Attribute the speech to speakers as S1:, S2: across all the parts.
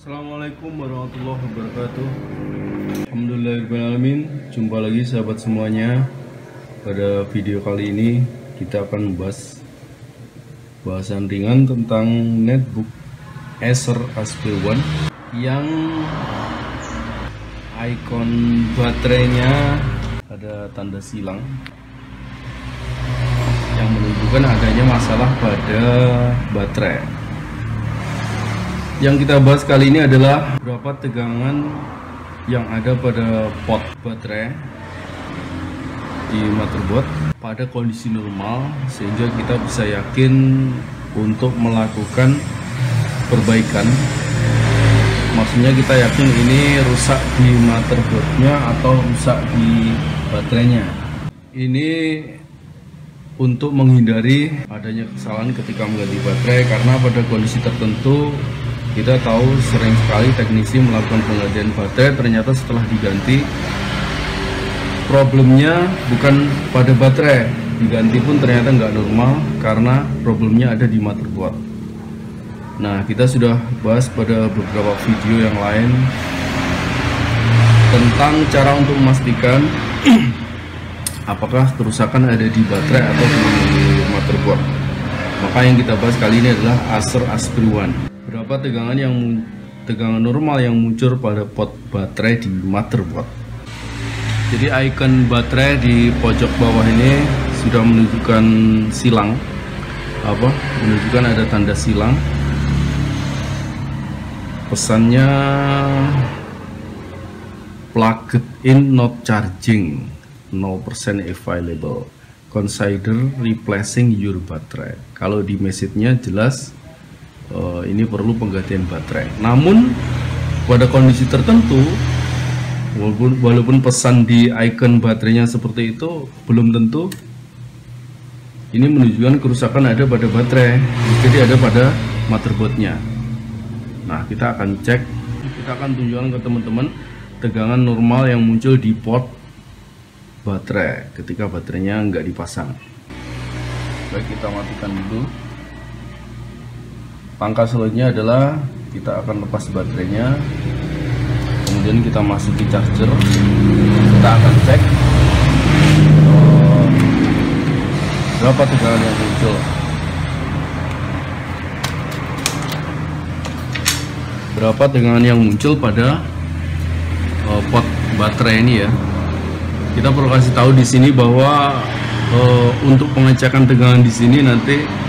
S1: Assalamualaikum warahmatullahi wabarakatuh. Alhamdulillahirrahmanirrahim. Jumpa lagi sahabat semuanya. Pada video kali ini kita akan membahas bahasan ringan tentang netbook Acer HP1 yang ikon baterainya ada tanda silang yang menunjukkan adanya masalah pada baterai. Yang kita bahas kali ini adalah berapa tegangan yang ada pada pot baterai di motherboard pada kondisi normal, sehingga kita bisa yakin untuk melakukan perbaikan. Maksudnya kita yakin ini rusak di motherboardnya atau rusak di baterainya. Ini untuk menghindari adanya kesalahan ketika mengganti baterai, karena pada kondisi tertentu kita tahu sering sekali teknisi melakukan penggantian baterai, ternyata setelah diganti problemnya bukan pada baterai, diganti pun ternyata nggak normal karena problemnya ada di motherboard. Nah, kita sudah bahas pada beberapa video yang lain tentang cara untuk memastikan apakah kerusakan ada di baterai atau di motherboard. Maka yang kita bahas kali ini adalah Acer HP1. Berapa tegangan normal yang muncul pada pot baterai di motherboard. Jadi ikon baterai di pojok bawah ini sudah menunjukkan silang, menunjukkan ada tanda silang. Pesannya plugged in not charging, 0% available, consider replacing your battery. Kalau di message-nya jelas ini perlu penggantian baterai. Namun pada kondisi tertentu, walaupun pesan di ikon baterainya seperti itu, belum tentu ini menunjukkan kerusakan ada pada baterai, jadi ada pada motherboardnya. Nah, kita akan cek, kita akan tunjukkan ke teman-teman tegangan normal yang muncul di port baterai ketika baterainya nggak dipasang. Baik, kita matikan dulu. Langkah selanjutnya adalah kita akan lepas baterainya, kemudian kita masuki charger. Kita akan cek berapa tegangan yang muncul. Berapa tegangan yang muncul pada pot baterai ini ya. Kita perlu kasih tahu di sini bahwa untuk pengecekan tegangan di sini nanti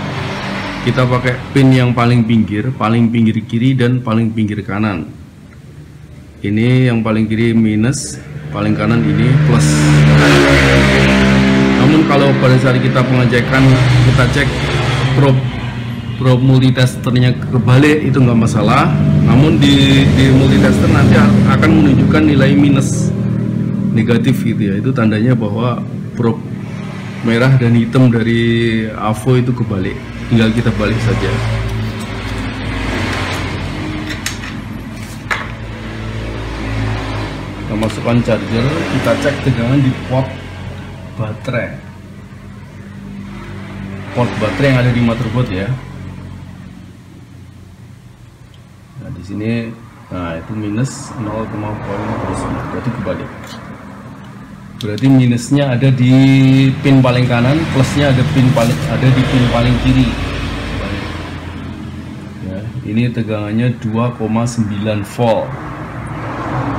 S1: kita pakai pin yang paling pinggir kiri dan paling pinggir kanan. Ini yang paling kiri minus, paling kanan ini plus. Namun kalau pada saat kita pengecekan kita cek probe multitesternya kebalik, itu nggak masalah. Namun di multitester nanti akan menunjukkan nilai minus, negatif gitu ya. Itu tandanya bahwa probe merah dan hitam dari AVO itu kebalik. Tinggal kita balik saja. Kita masukkan charger, kita cek tegangan di port baterai. Port baterai yang ada di motherboard ya. Nah, di sini itu minus 0,5%, berarti kebalik. Berarti minusnya ada di pin paling kanan, plusnya ada di pin paling kiri. Ya, ini tegangannya 2,9 volt.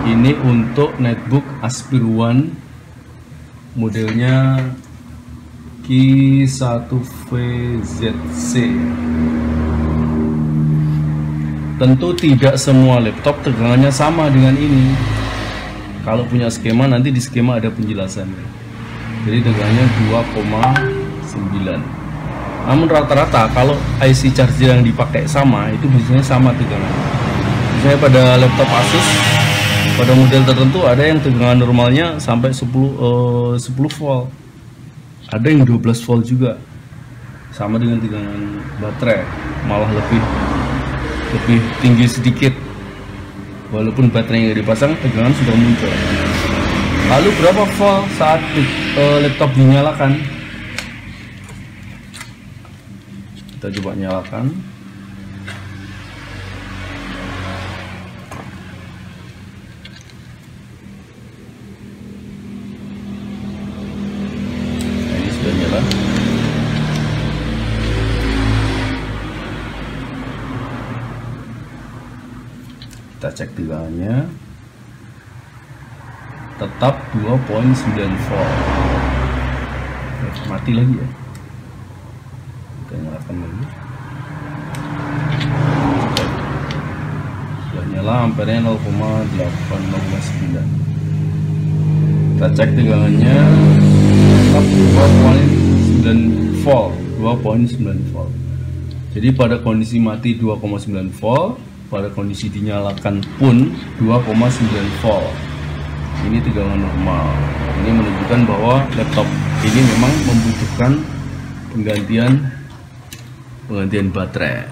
S1: Ini untuk netbook HP1 modelnya Q1VZC. Tentu tidak semua laptop tegangannya sama dengan ini. Kalau punya skema, nanti di skema ada penjelasannya. Jadi tegangannya 2,9. Namun rata-rata kalau IC charger yang dipakai sama, itu biasanya sama tegangannya. Misalnya pada laptop Asus, pada model tertentu ada yang tegangan normalnya sampai 10 volt. Ada yang 12 volt juga. Sama dengan tegangan baterai, malah lebih tinggi sedikit. Walaupun baterainya nggak dipasang, tegangan sudah muncul. Lalu berapa volt saat laptop dinyalakan? Kita coba nyalakan. Kita cek tegangannya, tetap 2.9 volt. Mati lagi ya, kita nyalakan lagi. Sudah nyala, ampernya 0,809. Kita cek tegangannya, tetap 2.9 volt. 2.9 volt. Jadi pada kondisi mati 2,9 volt, pada kondisi dinyalakan pun 2,9 volt. Ini tegangan normal. Ini menunjukkan bahwa laptop ini memang membutuhkan penggantian baterai.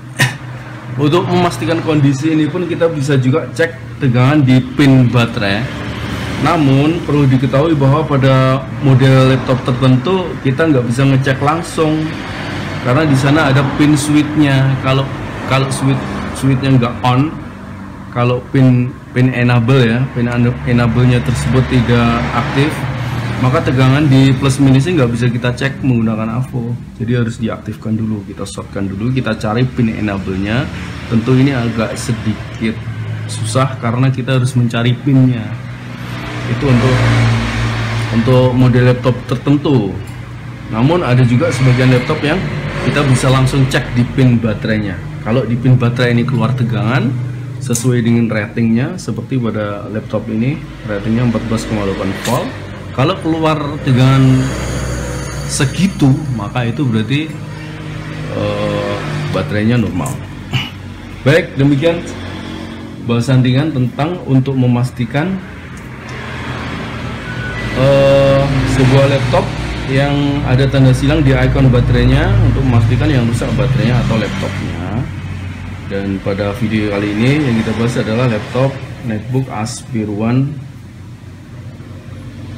S1: Untuk memastikan kondisi ini pun kita bisa juga cek tegangan di pin baterai. Namun perlu diketahui bahwa pada model laptop tertentu kita nggak bisa ngecek langsung, karena di sana ada pin switchnya. Kalau switchnya nggak on, kalau pin enable ya, pin enable-nya tersebut tidak aktif, maka tegangan di plus minusnya nggak bisa kita cek menggunakan AVO. Jadi harus diaktifkan dulu, kita shortkan dulu, kita cari pin enable-nya. Tentu ini agak sedikit susah karena kita harus mencari pinnya. Itu untuk model laptop tertentu. Namun ada juga sebagian laptop yang kita bisa langsung cek di pin baterainya. Kalau di pin baterai ini keluar tegangan sesuai dengan ratingnya, seperti pada laptop ini ratingnya 14,8 volt. Kalau keluar tegangan segitu, maka itu berarti baterainya normal. Baik, demikian bahasan ringan tentang untuk memastikan sebuah laptop yang ada tanda silang di icon baterainya, untuk memastikan yang rusak baterainya atau laptopnya. Dan pada video kali ini yang kita bahas adalah laptop netbook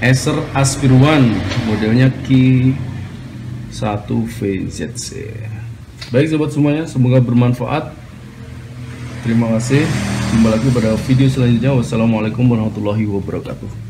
S1: Acer Aspire One, modelnya Q1VZC. Baik sobat semuanya, semoga bermanfaat. Terima kasih. Jumpa lagi pada video selanjutnya. Wassalamualaikum warahmatullahi wabarakatuh.